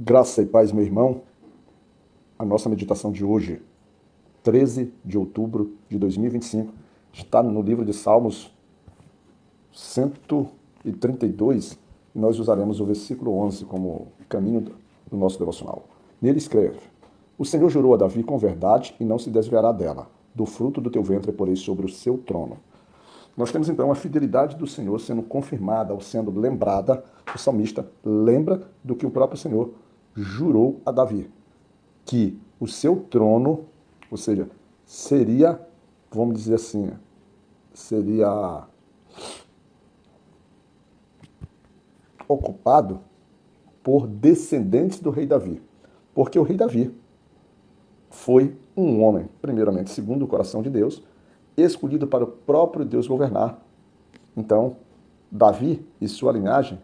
Graça e paz, meu irmão. A nossa meditação de hoje, 13 de outubro de 2025, está no livro de Salmos 132 e nós usaremos o versículo 11 como caminho do nosso devocional. Nele escreve: O Senhor jurou a Davi com verdade e não se desviará dela. Do fruto do teu ventre porei sobre o seu trono. Nós temos então a fidelidade do Senhor sendo confirmada, ou sendo lembrada. O salmista lembra do que o próprio Senhor jurou a Davi, que o seu trono, ou seja, seria, vamos dizer assim, seria ocupado por descendentes do rei Davi. Porque o rei Davi foi um homem, primeiramente, segundo o coração de Deus, escolhido para o próprio Deus governar. Então, Davi e sua linhagem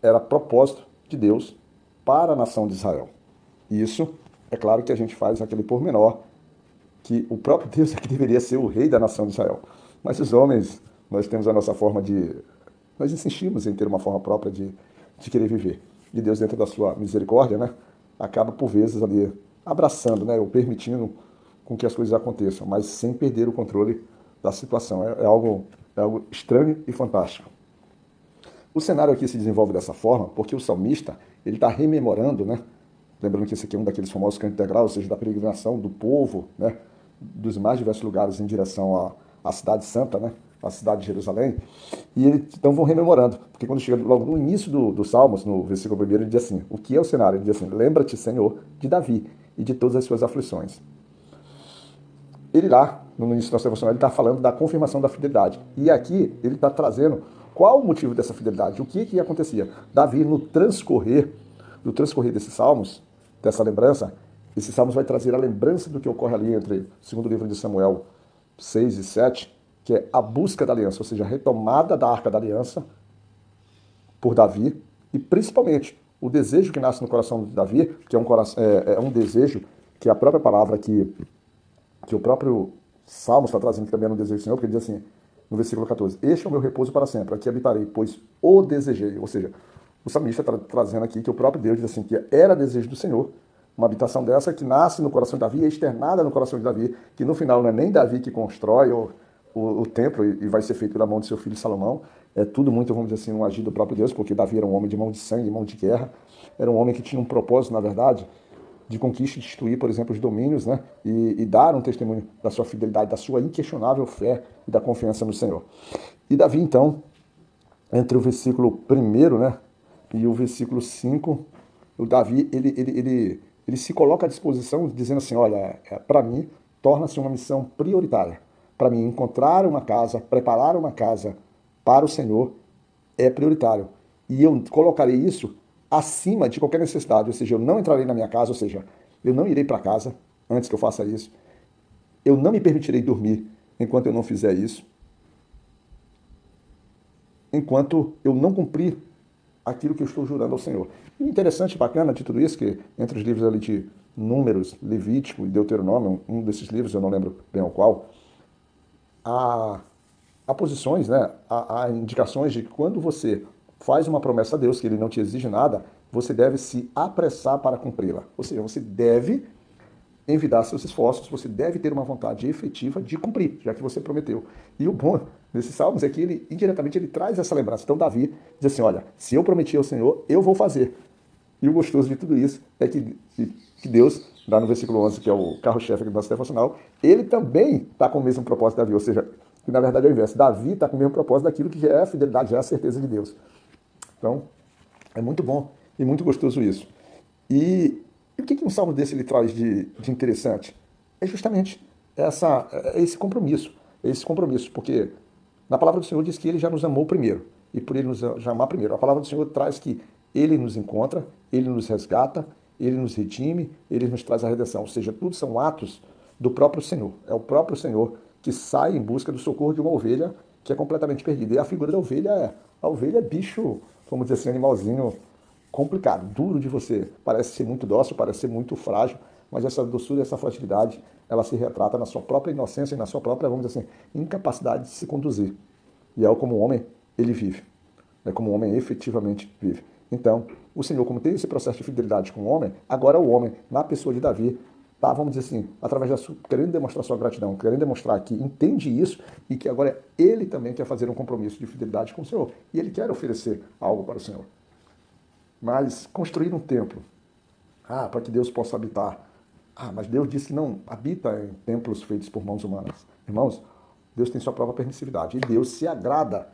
era propósito de Deus para a nação de Israel. E isso, é claro que a gente faz aquele pormenor, que o próprio Deus é que deveria ser o rei da nação de Israel. Mas os homens, nós temos a nossa forma de... Nós insistimos em ter uma forma própria de querer viver. E Deus, dentro da sua misericórdia, né, acaba por vezes ali abraçando, né, ou permitindo com que as coisas aconteçam, mas sem perder o controle da situação. É algo estranho e fantástico. O cenário aqui se desenvolve dessa forma porque o salmista ele está rememorando, né? Lembrando que esse aqui é um daqueles famosos cantos integrais, ou seja, da peregrinação do povo, né? Dos mais diversos lugares em direção à cidade santa, né? A cidade de Jerusalém. E eles então vão rememorando, porque quando chega logo no início do Salmos, no versículo 1, ele diz assim: o que é o cenário? Ele diz assim: lembra-te, Senhor, de Davi e de todas as suas aflições. Ele lá, no início da nossa devocional, ele está falando da confirmação da fidelidade. E aqui ele está trazendo qual o motivo dessa fidelidade, o que acontecia. Davi, no transcorrer desses salmos, dessa lembrança, esses salmos vai trazer a lembrança do que ocorre ali entre o segundo livro de Samuel 6 e 7, que é a busca da aliança, ou seja, a retomada da Arca da Aliança por Davi, e principalmente o desejo que nasce no coração de Davi, que é um desejo que a própria palavra que o próprio Salmo está trazendo, que também é no desejo do Senhor, porque ele diz assim, no versículo 14, este é o meu repouso para sempre, aqui habitarei, pois o desejei. Ou seja, o salmista está trazendo aqui que o próprio Deus diz assim, que era desejo do Senhor, uma habitação dessa que nasce no coração de Davi, é externada no coração de Davi, que no final não é nem Davi que constrói o templo e vai ser feito pela mão de seu filho Salomão, é tudo muito, vamos dizer assim, um agir do próprio Deus, porque Davi era um homem de mão de sangue, mão de guerra, era um homem que tinha um propósito, na verdade, de conquista e destruir, por exemplo, os domínios, né? E dar um testemunho da sua fidelidade, da sua inquestionável fé e da confiança no Senhor. E Davi, então, entre o versículo 1, né, e o versículo 5, o Davi, ele se coloca à disposição, dizendo assim, olha, para mim, torna-se uma missão prioritária. Para mim, encontrar uma casa, preparar uma casa para o Senhor é prioritário. E eu colocarei isso acima de qualquer necessidade, ou seja, eu não entrarei na minha casa, ou seja, eu não irei para casa antes que eu faça isso, eu não me permitirei dormir enquanto eu não fizer isso, enquanto eu não cumprir aquilo que eu estou jurando ao Senhor. E o interessante e bacana de tudo isso, que entre os livros ali de Números, Levítico e Deuteronômio, um desses livros, eu não lembro bem o qual, há, há posições, né, há indicações de que quando você faz uma promessa a Deus, que ele não te exige nada, você deve se apressar para cumpri-la. Ou seja, você deve envidar seus esforços, você deve ter uma vontade efetiva de cumprir, já que você prometeu. E o bom desses salmos é que ele, indiretamente, ele traz essa lembrança. Então, Davi diz assim, olha, se eu prometi ao Senhor, eu vou fazer. E o gostoso de tudo isso é que Deus, lá no versículo 11, que é o carro-chefe do nosso devocional, ele também está com o mesmo propósito de Davi, ou seja, que na verdade é o inverso. Davi está com o mesmo propósito daquilo que já é a fidelidade, já é a certeza de Deus. Então, é muito bom e muito gostoso isso. E o que um salmo desse ele traz de interessante? É justamente esse compromisso. Esse compromisso, porque na palavra do Senhor diz que ele já nos amou primeiro. E por ele nos amar primeiro. A palavra do Senhor traz que ele nos encontra, ele nos resgata, ele nos redime, ele nos traz a redenção. Ou seja, tudo são atos do próprio Senhor. É o próprio Senhor que sai em busca do socorro de uma ovelha que é completamente perdida. E a figura da ovelha é bicho, vamos dizer assim, animalzinho complicado, duro de você. Parece ser muito dócil, parece ser muito frágil, mas essa doçura, essa fragilidade, ela se retrata na sua própria inocência e na sua própria, vamos dizer assim, incapacidade de se conduzir. E é como o homem, ele vive. É como o homem efetivamente vive. Então, o Senhor, como tem esse processo de fidelidade com o homem, agora o homem, na pessoa de Davi, tá, vamos dizer assim, através da sua, querendo demonstrar sua gratidão, querendo demonstrar que entende isso e que agora ele também quer fazer um compromisso de fidelidade com o Senhor. E ele quer oferecer algo para o Senhor. Mas construir um templo, para que Deus possa habitar. Mas Deus disse que não habita em templos feitos por mãos humanas. Irmãos, Deus tem sua própria permissividade. E Deus se agrada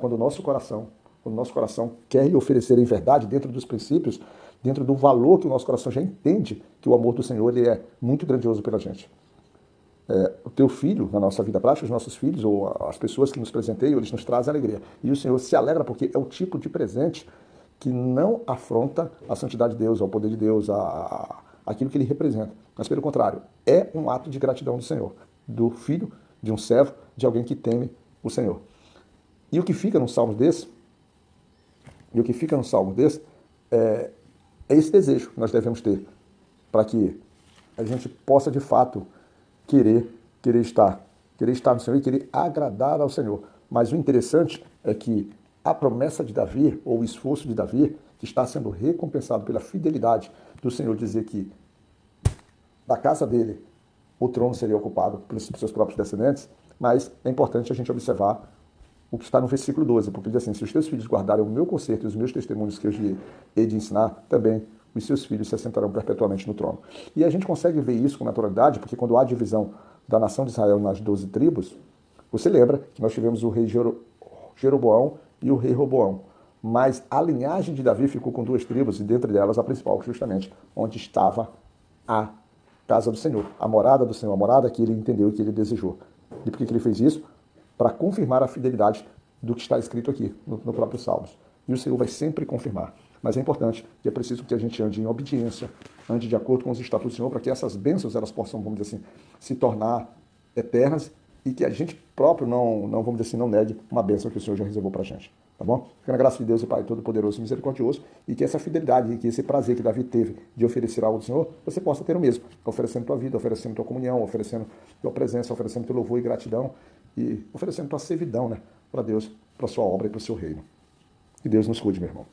quando o nosso coração quer lhe oferecer em verdade, dentro dos princípios, dentro do valor que o nosso coração já entende, que o amor do Senhor ele é muito grandioso pela gente. O teu filho, na nossa vida prática, os nossos filhos, ou as pessoas que nos presenteiam, eles nos trazem alegria. E o Senhor se alegra porque é o tipo de presente que não afronta a santidade de Deus, ao poder de Deus, aquilo que ele representa. Mas, pelo contrário, é um ato de gratidão do Senhor, do filho, de um servo, de alguém que teme o Senhor. E o que fica num salmo desse, é esse desejo que nós devemos ter, para que a gente possa, de fato, querer estar no Senhor e querer agradar ao Senhor. Mas o interessante é que a promessa de Davi, ou o esforço de Davi, que está sendo recompensado pela fidelidade do Senhor, dizer que da casa dele o trono seria ocupado pelos seus próprios descendentes, mas é importante a gente observar o que está no versículo 12, porque diz assim, se os teus filhos guardarem o meu conserto e os meus testemunhos que eu lhe hei de ensinar, também os seus filhos se assentarão perpetuamente no trono. E a gente consegue ver isso com naturalidade, porque quando há divisão da nação de Israel nas 12 tribos, você lembra que nós tivemos o rei Jeroboão e o rei Roboão. Mas a linhagem de Davi ficou com 2 tribos, e dentre delas a principal, justamente, onde estava a casa do Senhor, a morada do Senhor, a morada que ele entendeu e que ele desejou. E por que ele fez isso? Para confirmar a fidelidade do que está escrito aqui, no próprio Salmos. E o Senhor vai sempre confirmar. Mas é importante e é preciso que a gente ande em obediência, ande de acordo com os estatutos do Senhor, para que essas bênçãos elas possam, vamos dizer assim, se tornar eternas e que a gente próprio não vamos dizer assim, não negue uma bênção que o Senhor já reservou para a gente. Tá bom? Fica na graça de Deus, o Pai Todo-Poderoso e Misericordioso, e que essa fidelidade e que esse prazer que Davi teve de oferecer algo ao Senhor, você possa ter o mesmo, oferecendo tua vida, oferecendo tua comunhão, oferecendo tua presença, oferecendo teu louvor e gratidão, e oferecendo tua servidão, né, para Deus, para sua obra e para o seu reino. Que Deus nos cuide, meu irmão.